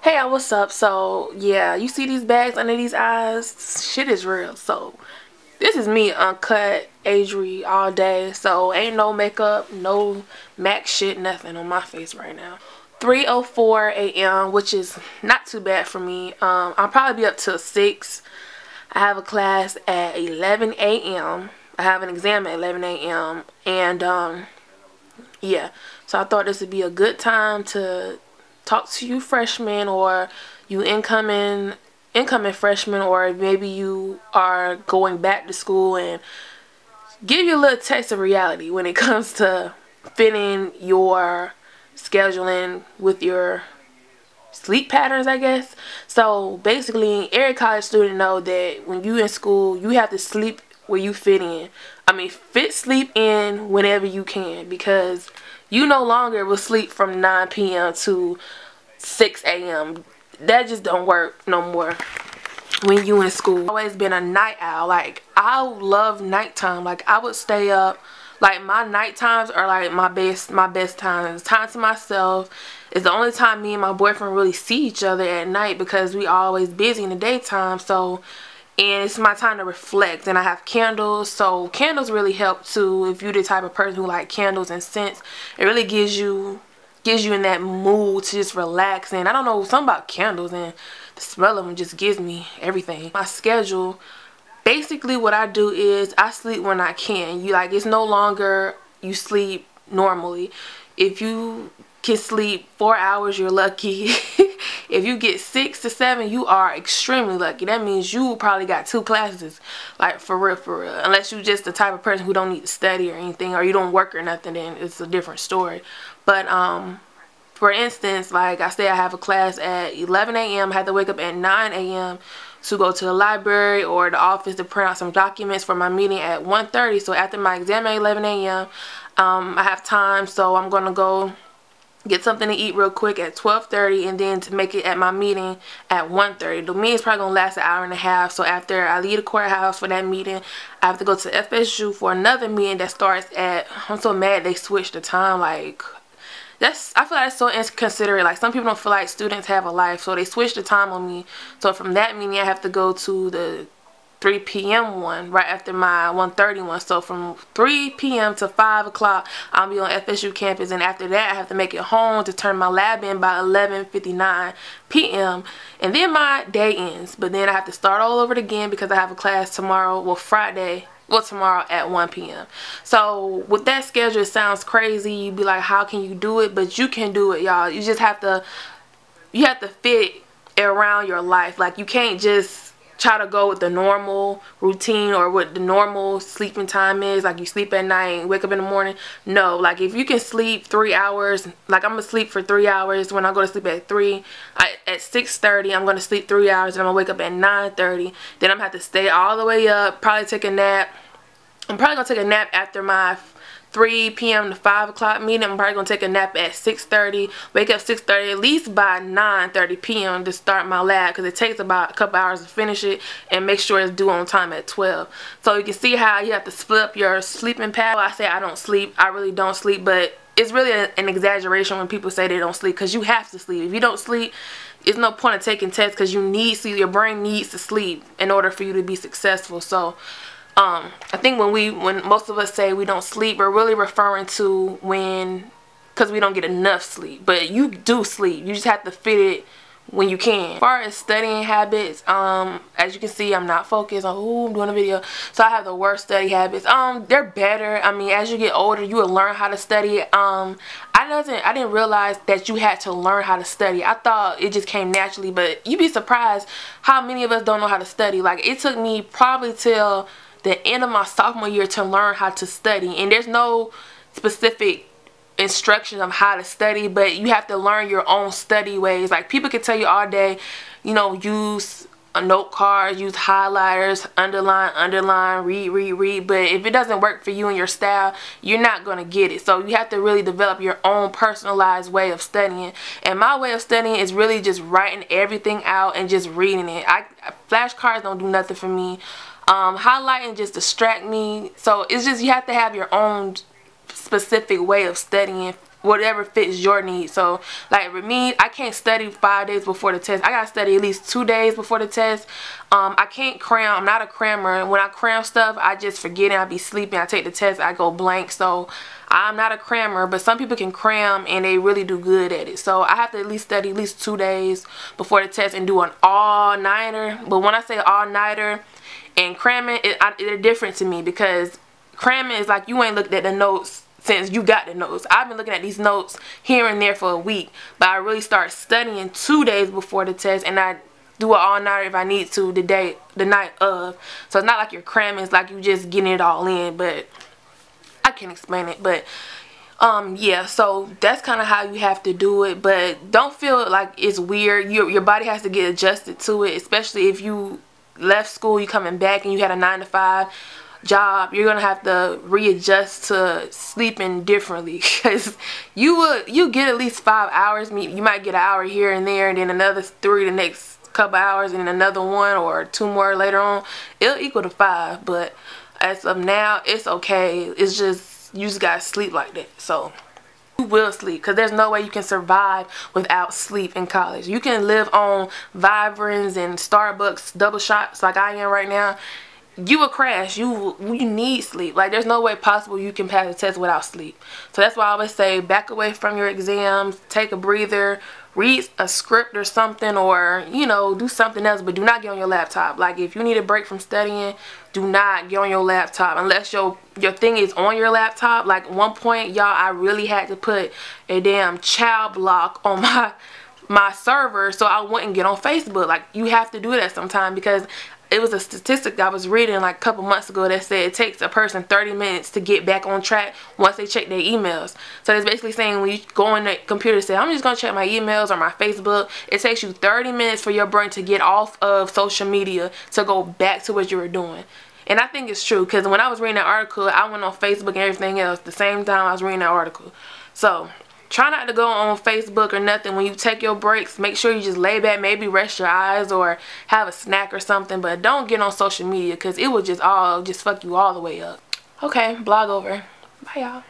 Hey, what's up? So, yeah, you see these bags under these eyes? Shit is real. So, this is me uncut, ADRI all day. So, ain't no makeup, no MAC shit, nothing on my face right now. 3:04 a.m., which is not too bad for me. I'll probably be up till 6. I have a class at 11 a.m. I have an exam at 11 a.m. And, yeah. So, I thought this would be a good time to talk to you freshmen, or you incoming freshmen, or maybe you are going back to school, and give you a little taste of reality when it comes to fitting your scheduling with your sleep patterns, I guess. So basically, every college student know that when you in school, you have to sleep where you fit in. I mean, fit sleep in whenever you can, because you no longer will sleep from 9 p.m. to 6 a.m. That just don't work no more when you in school. I've always been a night owl. Like, I love nighttime. Like, I would stay up. Like, my night times are like my best times. Time to myself. It's the only time me and my boyfriend really see each other at night, because we always busy in the daytime. So, and it's my time to reflect. And I have candles, so candles really help too. If you're the type of person who like candles and scents, it really gives you in that mood to just relax. And I don't know, something about candles, and the smell of them just gives me everything. My schedule, basically what I do is I sleep when I can. It's no longer you sleep normally. If you can sleep 4 hours, you're lucky. If you get 6 to 7, you are extremely lucky. That means you probably got 2 classes, like for real, for real. Unless you just the type of person who don't need to study or anything, or you don't work or nothing, then it's a different story. But for instance, like I said, I have a class at 11 a.m. I have to wake up at 9 a.m. to go to the library or the office to print out some documents for my meeting at 1:30. So after my exam at 11 a.m., I have time, so I'm gonna go get something to eat real quick at 12:30, and then to make it at my meeting at 1:30. The meeting's probably gonna last an hour and a half. So after I leave the courthouse for that meeting, I have to go to FSU for another meeting that starts at, I'm so mad they switched the time. Like, I feel like that's so inconsiderate. Like, some people don't feel like students have a life, so they switched the time on me. So from that meeting, I have to go to the 3 p.m. one right after my 1:30 one. So from 3 p.m. to 5 o'clock, I'll be on FSU campus, and after that, I have to make it home to turn my lab in by 11:59 p.m. and then my day ends. But then I have to start all over again, because I have a class tomorrow, well, tomorrow at 1 p.m. So with that schedule, it sounds crazy. You'd be like, how can you do it? But you can do it, y'all. You just have to fit it around your life. Like, you can't just try to go with the normal routine or what the normal sleeping time is. Like, you sleep at night and wake up in the morning. No, like, if you can sleep 3 hours, like I'm gonna sleep for 3 hours. When I go to sleep at 3, at 6:30, I'm gonna sleep 3 hours, and I'm gonna wake up at 9:30. Then I'm gonna have to stay all the way up, probably take a nap. I'm probably gonna take a nap after my 3 p.m. to 5 o'clock meeting. I'm probably gonna take a nap at 6:30, wake up 6:30, at least by 9:30 p.m. to start my lab, because it takes about a couple hours to finish it and make sure it's due on time at 12. So you can see how you have to split up your sleeping pattern. I say I don't sleep. I really don't sleep, but it's really an exaggeration when people say they don't sleep, because you have to sleep. If you don't sleep, it's no point of taking tests, because you need sleep. Your brain needs to sleep in order for you to be successful. So I think when most of us say we don't sleep, we're really referring to because we don't get enough sleep. But you do sleep. You just have to fit it when you can. As far as studying habits, as you can see, I'm not focused on, I'm doing a video. So I have the worst study habits. They're better. I mean, as you get older, you will learn how to study. I didn't realize that you had to learn how to study. I thought it just came naturally, but you'd be surprised how many of us don't know how to study. Like, it took me probably till the end of my sophomore year to learn how to study, and there's no specific instructions of how to study, but you have to learn your own study ways. Like, people can tell you all day, you know, use a note card, use highlighters, underline, read, but if it doesn't work for you and your style, you're not gonna get it. So you have to really develop your own personalized way of studying, and my way of studying is really just writing everything out and just reading it. Flashcards don't do nothing for me. Highlighting just distract me. So it's just, you have to have your own specific way of studying whatever fits your needs. So like with me, I can't study 5 days before the test. I gotta study at least 2 days before the test. I can't cram. I'm not a crammer. When I cram stuff, I just forget it. I be sleeping. I take the test, I go blank. So I'm not a crammer, but some people can cram and they really do good at it. So I have to at least study at least 2 days before the test and do an all-nighter. But when I say all-nighter and cramming, it's different to me, because cramming is like you ain't looked at the notes since you got the notes. I've been looking at these notes here and there for a week, but I really start studying 2 days before the test, and I do an all-nighter if I need to the night of. So it's not like you're cramming, it's like you just getting it all in, but I can't explain it. But yeah, so that's kind of how you have to do it, but don't feel like it's weird. Your body has to get adjusted to it, especially if you left school, you coming back and you had a 9-to-5 job. You're gonna have to readjust to sleeping differently, because you get at least 5 hours. You might get an hour here and there, and then another 3 the next couple hours, and then another 1 or 2 more later on. It'll equal to 5, but as of now, it's okay. It's just you just gotta sleep like that. So you will sleep, because there's no way you can survive without sleep in college. You can live on Vibrants and Starbucks double shots like I am right now. You will crash. You need sleep. Like, there's no way possible you can pass a test without sleep. So that's why I always say back away from your exams, take a breather, read a script or something, or you know, do something else, but do not get on your laptop. Like, if you need a break from studying, do not get on your laptop unless your thing is on your laptop. Like, one point, y'all, I really had to put a damn child block on my server so I wouldn't get on Facebook. Like, you have to do that sometime, because it was a statistic that I was reading like a couple months ago that said it takes a person 30 minutes to get back on track once they check their emails. So it's basically saying when you go on the computer and say, I'm just going to check my emails or my Facebook, it takes you 30 minutes for your brain to get off of social media to go back to what you were doing. And I think it's true, because when I was reading that article, I went on Facebook and everything else the same time I was reading that article. So try not to go on Facebook or nothing. When you take your breaks, make sure you just lay back, maybe rest your eyes or have a snack or something, but don't get on social media, because it will just fuck you all the way up. Okay, blog over. Bye, y'all.